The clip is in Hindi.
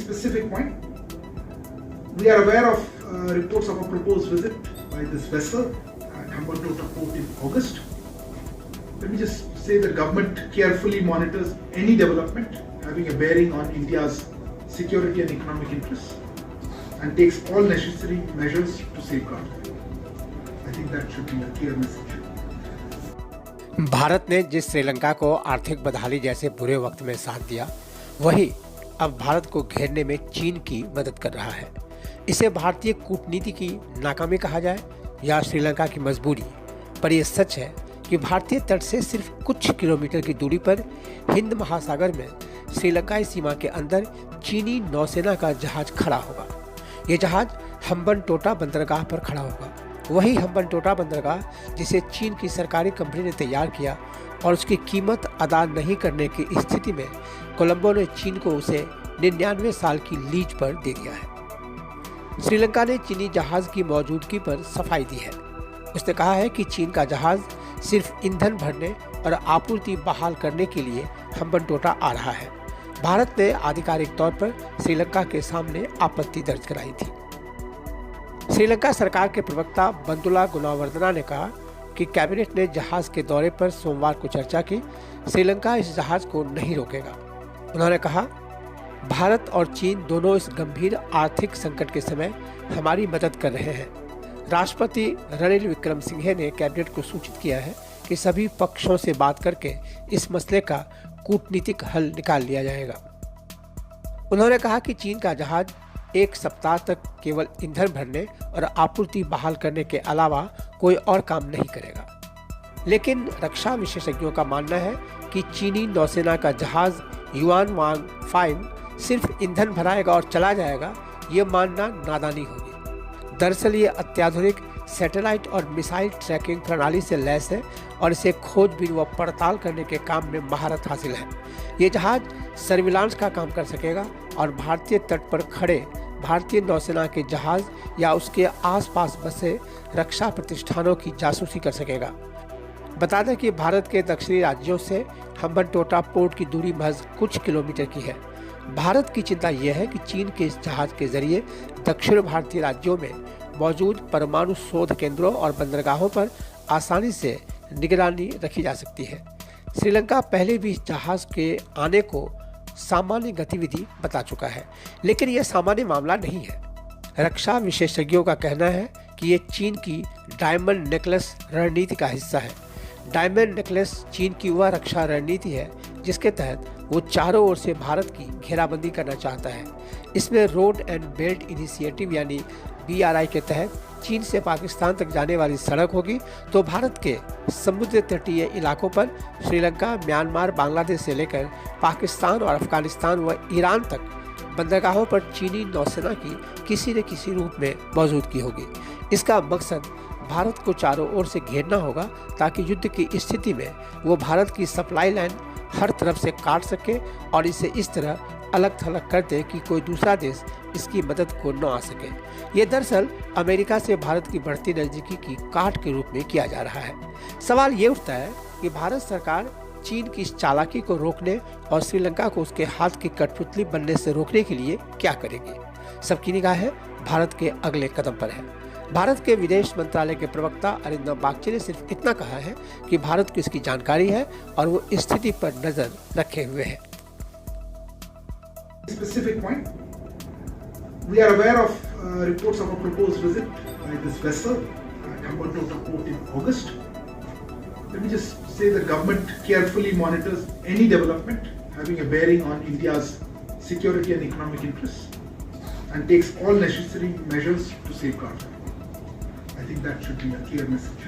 specific point. We are aware of reports of a proposed visit by this vessel at Hambantota port in August. Let me just say the government carefully monitors any development having a bearing on India's security and economic interests and takes all necessary measures to safeguard them. I think that should be a clear message. Bharat ने जिस श्रीलंका को आर्थिक बदहाली जैसे बुरे वक्त में साथ दिया, वही अब भारत को घेरने में चीन की मदद कर रहा है। इसे भारतीय कूटनीति की नाकामी कहा जाए या श्रीलंका की मजबूरी, पर यह सच है कि भारतीय तट से सिर्फ कुछ किलोमीटर की दूरी पर हिंद महासागर में श्रीलंकाई सीमा के अंदर चीनी नौसेना का जहाज खड़ा होगा। ये जहाज हम्बनटोटा बंदरगाह पर खड़ा होगा। वही हम्बनटोटा बंदरगाह जिसे चीन की सरकारी कंपनी ने तैयार किया और उसकी कीमत अदा नहीं करने की स्थिति में कोलंबो ने चीन को उसे 99 साल की लीज पर दे दिया है। श्रीलंका ने चीनी जहाज की मौजूदगी पर सफाई दी है। उसने कहा है कि चीन का जहाज सिर्फ ईंधन भरने और आपूर्ति बहाल करने के लिए हम्बनटोटा आ रहा है। भारत ने आधिकारिक तौर पर श्रीलंका के सामने आपत्ति दर्ज कराई थी। श्रीलंका सरकार के प्रवक्ता बंदुला गुणावर्धना ने कहा कि कैबिनेट ने जहाज के दौरे पर सोमवार को चर्चा की। श्रीलंका इस जहाज को नहीं रोकेगा। उन्होंने कहा, भारत और चीन दोनों इस गंभीर आर्थिक संकट के समय हमारी मदद कर रहे हैं। राष्ट्रपति रणिल विक्रमसिंघे ने कैबिनेट को सूचित किया है कि सभी पक्षों से बात करके इस मसले का कूटनीतिक हल निकाल लिया जाएगा। उन्होंने कहा कि चीन का जहाज एक सप्ताह तक केवल ईंधन भरने और आपूर्ति बहाल करने के अलावा कोई और काम नहीं करेगा। लेकिन रक्षा विशेषज्ञों का मानना है कि चीनी नौसेना का जहाज युआन वांग 5 सिर्फ ईंधन भराएगा और चला जाएगा, ये मानना नादानी होगी। दरअसल ये अत्याधुनिक सैटेलाइट और मिसाइल ट्रैकिंग प्रणाली से लैस है और इसे खोजबीन व पड़ताल करने के काम में महारत हासिल है। ये जहाज सर्विलांस का काम कर सकेगा और भारतीय तट पर खड़े भारतीय नौसेना के जहाज या उसके आसपास बसे रक्षा प्रतिष्ठानों की जासूसी कर सकेगा। बता दें कि भारत के दक्षिणी राज्यों से हम्बनटोटा पोर्ट की दूरी महज कुछ किलोमीटर की है। भारत की चिंता यह है कि चीन के इस जहाज के जरिए दक्षिण भारतीय राज्यों में मौजूद परमाणु शोध केंद्रों और बंदरगाहों पर आसानी से निगरानी रखी जा सकती है। श्रीलंका पहले भी इस जहाज के आने को सामान्य गतिविधि बता चुका है, लेकिन यह सामान्य मामला नहीं है। रक्षा विशेषज्ञों का कहना है कि यह चीन की डायमंड नेकलेस रणनीति का हिस्सा है। डायमंड नेकलेस चीन की वह रक्षा रणनीति है जिसके तहत वो चारों ओर से भारत की घेराबंदी करना चाहता है। इसमें रोड एंड बेल्ट इनिशिएटिव यानी BRI के तहत चीन से पाकिस्तान तक जाने वाली सड़क होगी, तो भारत के समुद्र तटीय इलाकों पर श्रीलंका, म्यांमार, बांग्लादेश से लेकर पाकिस्तान और अफगानिस्तान व ईरान तक बंदरगाहों पर चीनी नौसेना की किसी न किसी रूप में मौजूदगी होगी। इसका मकसद भारत को चारों ओर से घेरना होगा ताकि युद्ध की स्थिति में वो भारत की सप्लाई लाइन हर तरफ से काट सके और इसे इस तरह अलग थलग कर दे कि कोई दूसरा देश इसकी मदद को न आ सके। ये दरअसल अमेरिका से भारत की बढ़ती नजदीकी की काट के रूप में किया जा रहा है। सवाल ये उठता है कि भारत सरकार चीन की इस चालाकी को रोकने और श्रीलंका को उसके हाथ की कठपुतली बनने से रोकने के लिए क्या करेगी। सबकी निगाहें भारत के अगले कदम पर है। भारत के विदेश मंत्रालय के प्रवक्ता अरिंदम बागची ने सिर्फ इतना कहा है कि भारत को इसकी जानकारी है और वो स्थिति पर नजर रखे हुए है। Specific point. We are aware of reports of a proposed visit by this vessel at Hambantota port in August. Let me just say the government carefully monitors any development having a bearing on India's security and economic interests and takes all necessary measures to safeguard them. I think that should be a clear message.